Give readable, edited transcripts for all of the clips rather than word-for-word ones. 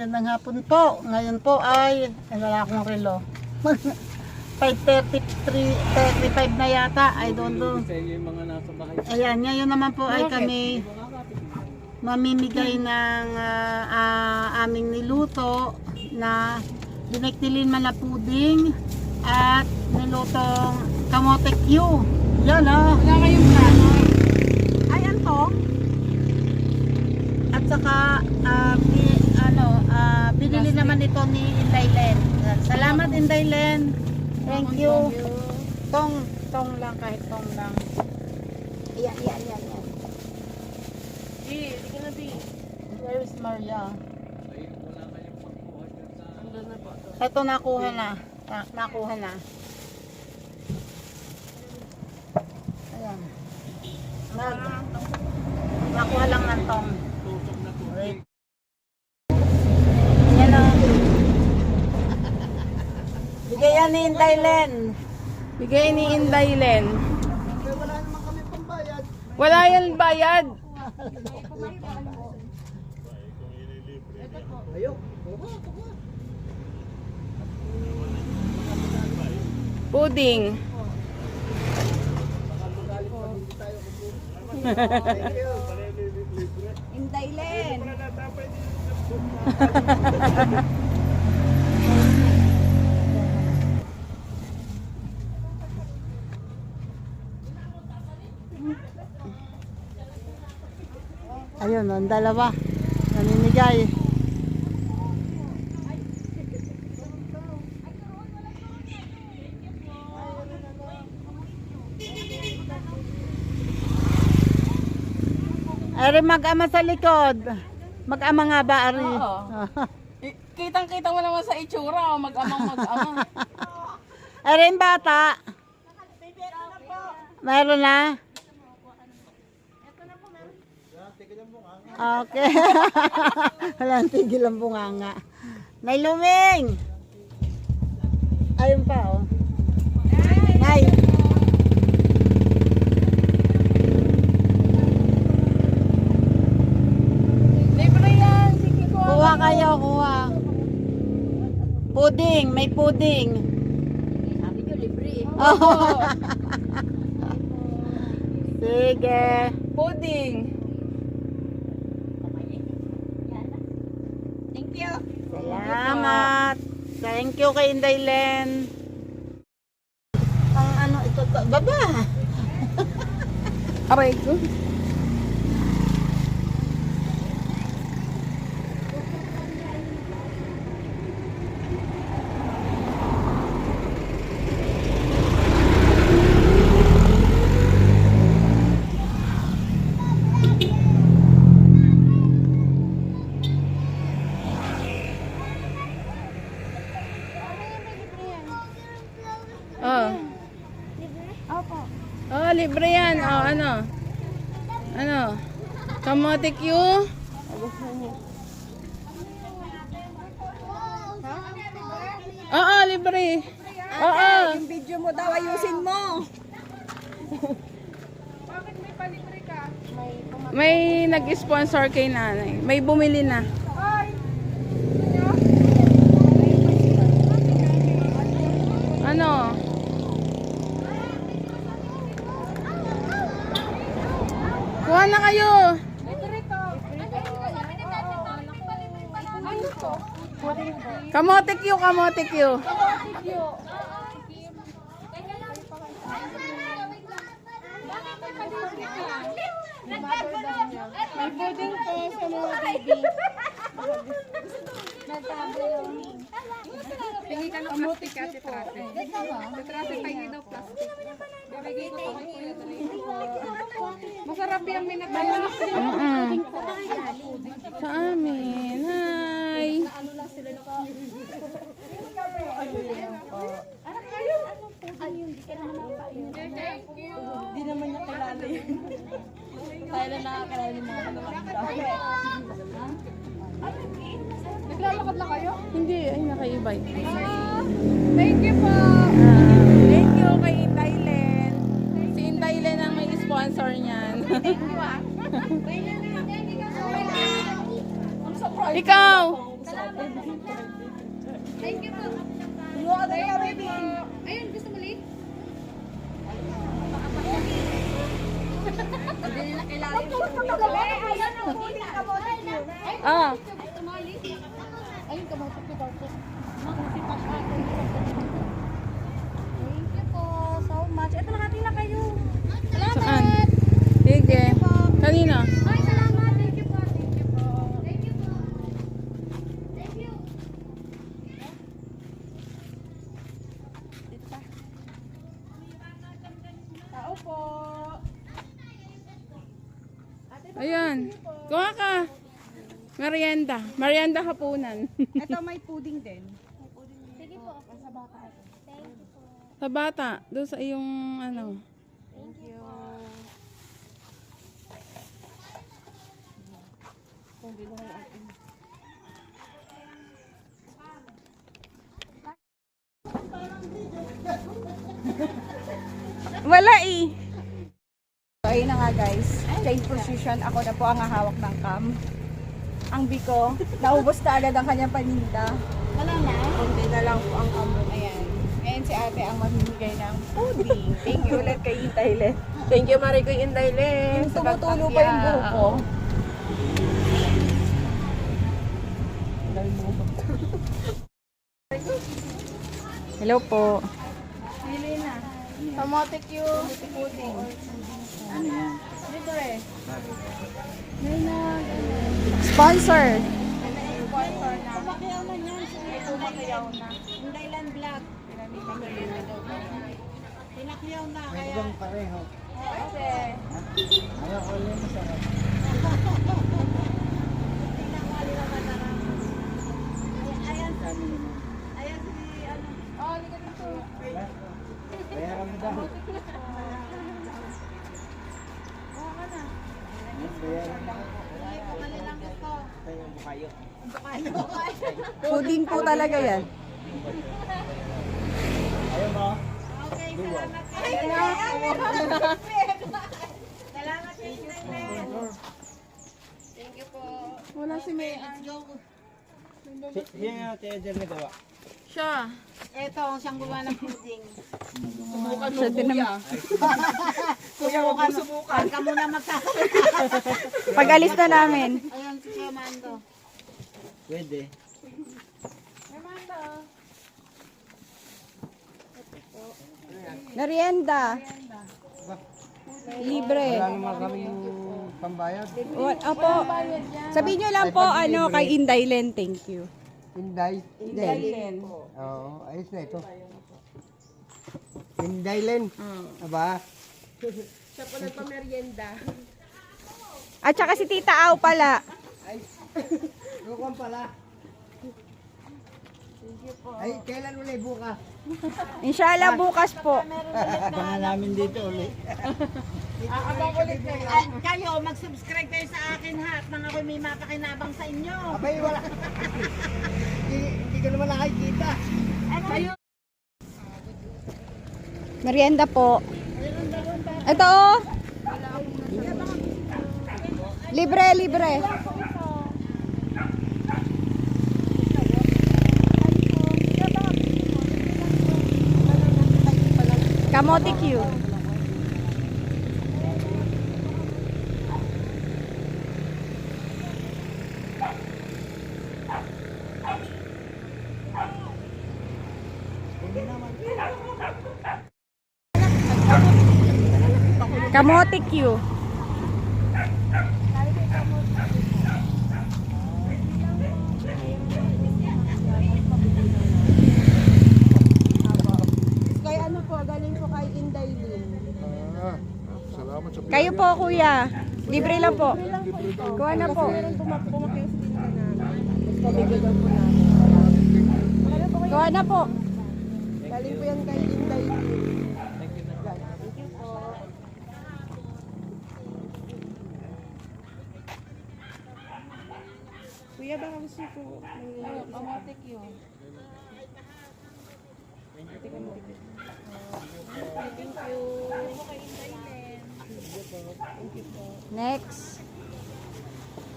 magandang hapon po. Ngayon po ay wala akong relo. 5:35 na yata. I don't know. Ayan, ngayon naman po ay kami mamimigay ng aming niluto na dinektilin man na puding at nilutong kamote Q. Yan ha. Wala kayong plano. Ay, to. At saka binili naman ito ni Inday Len. Salamat Inday Len. Thank you. Tong lang, kahit tong lang. Yan. Di ka na, Di. Where is Maria? Andun na po. Ito nakuha na. Nakuha na. Ayan. Nakuha lang ng tong. Wait. Yan o. Bigay yan ni Inday Len. Bigay ni Inday Len. Wala naman kami pambayad. Wala yan bayad. Ayok. Puding. Inday Len. Ayun, ang dalawa. Naninigay. Ari, mag-ama sa likod. Mag-ama nga ba, Ari? Oo. Kitang-kita mo naman sa itsura, mag-amang. Ari, yung bata. Meron na? Okay. Walang tigil ang bunganga. Nay Luming! Ayun pa, oh. Nay! Libre yan. Sige ko. Kuha kayo, kuha. Puding, may puding. Sabi ko libre eh. Oh. Sige. Puding. Thank you. Salamat. Thank you kay Inday Len. Ang ano ito, baba. Aray ko. Oh. Opo. Oh, libre yan. Oh, ano? Ano? Kamote Q? Oo, libre. Oo. Yung video mo daw, ayusin mo. May nag-sponsor kay nanay. May bumili na. Ano? Kuha na kayo. Kamote Q, kamote Q. May puding po sa mga baby. Tingin ka ng plastic ka, titrate. Titrate tayo daw plastic. Bibigay ko to kay Kuya Dre. Masarap yung minatayo. Sa amin. Hi. Hindi naman niya kilala yun. Tayo na nakakilala ng mga kapatid. Naglalakad lang kayo? Hindi, ay naka-e-bike. Thank you po. Thank you kay Inday Len. Si Inday Len ang may sponsor niyan. Ang surprise. Ikaw! Thank you po. Tulungan na kami, Bin. Ayun, gusto mo late? Hindi nila kilala yung Ayan ang huli ka mo. Ah, Ayun, kamotok ko daw po. Thank you po so much. Ito nakati na kayo. saan? Sige. Kanina? Ay, salamat. Thank you po. Thank you po. Thank you po. Thank you. Tao po. Ayan. Kuha ka. Merienda. Merienda hapunan. Ito may pudding din. Sige po. Sa baka ito. Thank you po. Sa bata. Doon sa iyong ano. Thank you. Wala eh. So, ayun na nga guys. Change position. Ako na po ang hahawak ng cam. Ang biko, naubos na agad ang kanyang paninda. Wala na? Kunti na lang po ang cam. Ayan. Ayan si ate ang mamimigay ng pudding. Thank you ulit kay Indayle. Thank you, Marikoy Indayle. Tumutulo pa yung buhok ko. Hello po. Pili na. Kamote Q. Pudding. Ano yan? Libre. Sponsor. Sponsor na. Tumakiyaw na yan. Tumakiyaw na. Indailan Black. Pinakyaw na kaya. Medyo pareho. Kasi. Ayaw ko lang masarap. Ayan si ano. Oh, liga dito. Bayaran mo daw. Bayaran mo. Kanilang gusto. Tayo mo kayo. Pudding po talaga yan. Ayaw mo. Okay, salamat. Salamat kay Inday. Wala si May. Yan nga, Ate Eder na gawa. Siya. Ito, siyang gumawa ng pudding. Siya din naman. Subukan ka muna magsasalita. Pag-alis na namin. Ayan si Kuya Mando. Pwede. Merienda. Libre. Wala naman kami pambayad. Opo. Sabihin nyo lang po ano kay Indailen. Thank you. Inday. Indailen. Oo, ayos na ito. Indaylen. Aba. At saka si Tita Au pala. Lukon pala. Ay, kailan ulit bukas? Inshallah bukas po. Abangan namin dito ulit. Kayo, mag-subscribe kayo sa akin ha. At nang ako'y may mapakinabang sa inyo. Abay, wala. Hindi ko naman nakikita. Merienda po. Ito oh. Libre, libre. Kamote Q. Kamote Q. Kay ano po, galing po kay Indaylin. Salamat sa Kayo po kuya, libre lang po. Kuha na po. Kuha na po. Galing po yan kay Indaylin. Kuya, baka gusto ko. Kamote Q. Next.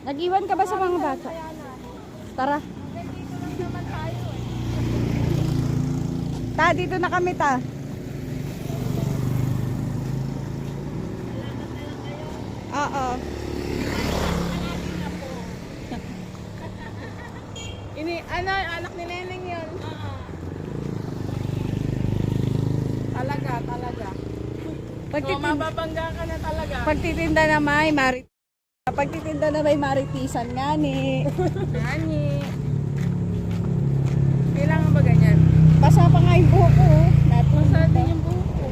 Nag-iwan ka ba sa mga bata? Tara. Ta, dito na kami ta. Oo. Anak ni Neneng yun. Talaga. Mababangga ka na talaga. Pagtitinda na may maritisan nga ni. Nani. Kailangan ba ganyan? Basa pa nga yung buhok ko. Basa din yung buhok ko.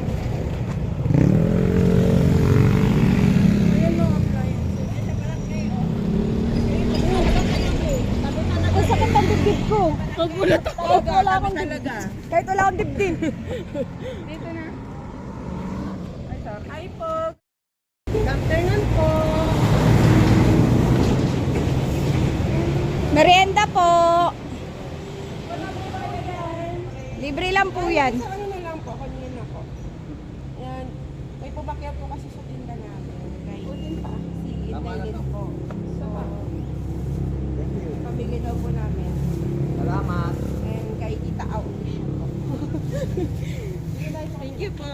Ayan mga appliances. Ang sakit ang dibdib ko. Nagulat ako. Kahit wala akong dibdib. Dito na. Ay, sorry. Hi po. Good afternoon po. Merienda po. Libre lang po yan. Sa ano na lang po, kanina po. Yan. May pabakya po kasi sa tinda namin. Putin pa. Si Inday po. So, pamigay daw po namin. Salamat. And kay Tita Au. Thank you po.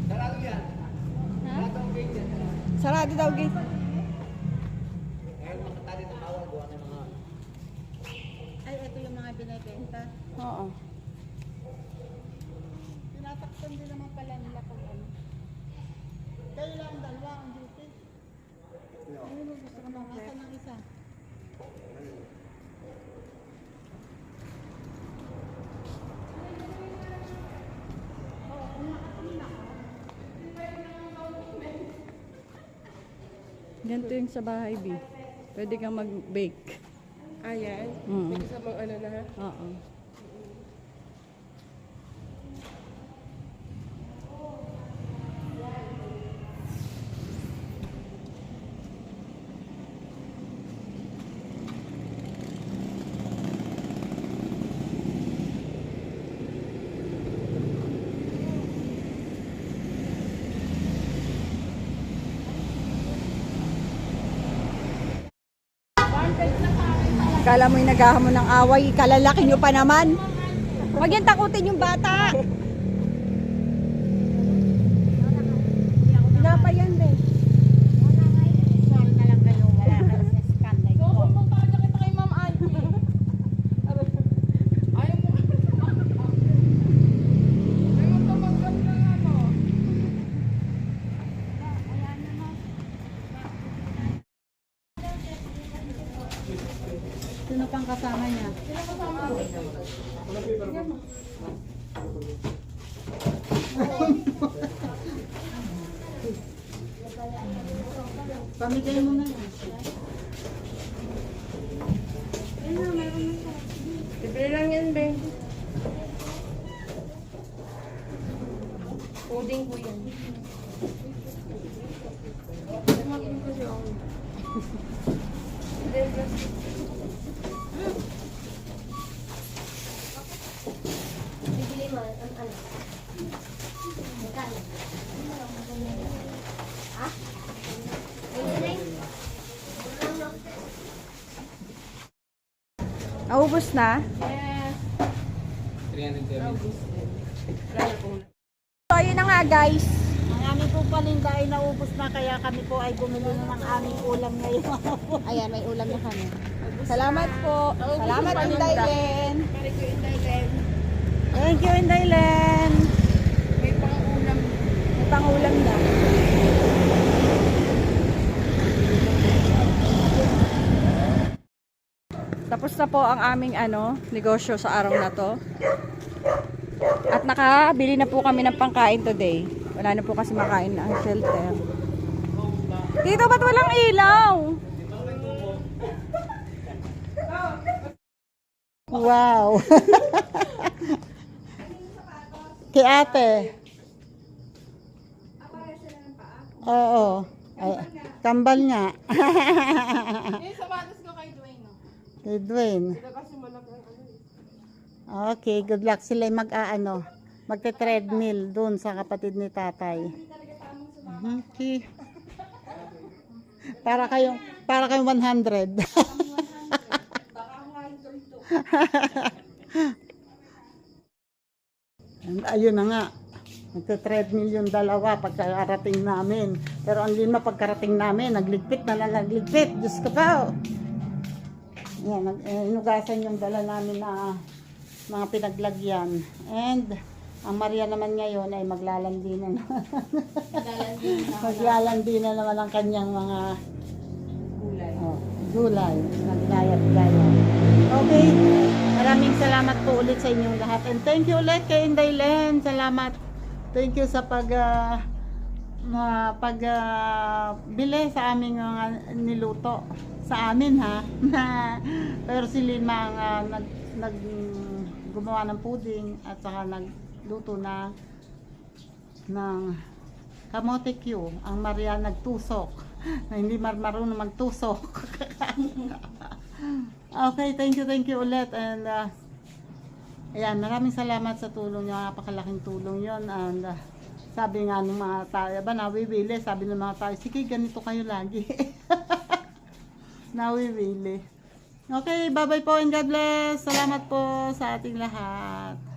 Sarado yan. Sarado daw gate. Ngayon makatali ng bawal. Gawa ng mga... Ay, ito yung mga binibenta. Oo. Tinatakpan din naman pala nila kung ano. Kayo lang dalawa ang duty. Ano mo gusto ko nang asa ng isa? Ganito yung sa bahay, B. Pwede kang mag-bake. Ayan. Mm. May kasamang ano na ha. Oo. Kala mo yung naghahamon ng away, kalalaki nyo pa naman. Huwag yan takutin yung bata. Pinapa yan, be. Sorry na lang kayo, wala kayo sa skandal ko. Pumunta ka kita kay Ma'am Ivy. Ayaw mo. May magpapanggap ng ano. Sino pang kasama niya? Pamigay mo na yan. Libre lang yan, be. Puding po yan. Maging ko siya. Naubos na? So, ayun na nga, guys. Ang aming po paninda ay naubos na kaya kami po ay bumili na ng aming ulam ngayon. Ayan, may ulam na kami. Salamat po. Salamat, Indaylen. Thank you, Indaylen. May pang-ulam. May pangulam na. Tapos na po ang aming negosyo sa araw na to. At nakabili na po kami ng pangkain today. Wala na po kasi makain na ang shelter. Dito ba't walang ilaw? Wow! Kay ate. Oo. Ay, kambal niya. Yung sapatos ko kay Dwayne, no? Kay Dwayne. Kasi malaki ang ano eh. Okay, good luck. Sila magte-treadmill doon sa kapatid ni tatay. Okay. Para kayong 100. And ayun na nga. Magta-treadmill yung dalawa pagkarating namin. Pero ang lima pagkarating namin, nagligpit na lang nagligpit. Diyos ko pa. Yan, inugasan yung dala namin na mga pinaglagyan. And ang Maria naman ngayon ay maglalandi na naman. Maglalandi na naman ang kanyang mga gulay. Naglayat-layat. Okay. Maraming salamat po ulit sa inyong lahat. And thank you ulit kay Inday Len. Salamat. Thank you sa bili sa aming mga niluto. Sa amin ha. Pero si Lima ang gumawa ng pudding at saka nagluto ng kamote Q. Ang Maria nagtusok. Na hindi marunong magtusok. Okay, thank you ulit. And ayan, maraming salamat sa tulong nyo. Napakalaking tulong yon. And sabi nga ng mga tayo, nawiwili. Sabi ng mga tayo, sige, ganito kayo lagi. Nawiwili. Okay, bye-bye po and God bless. Salamat po sa ating lahat.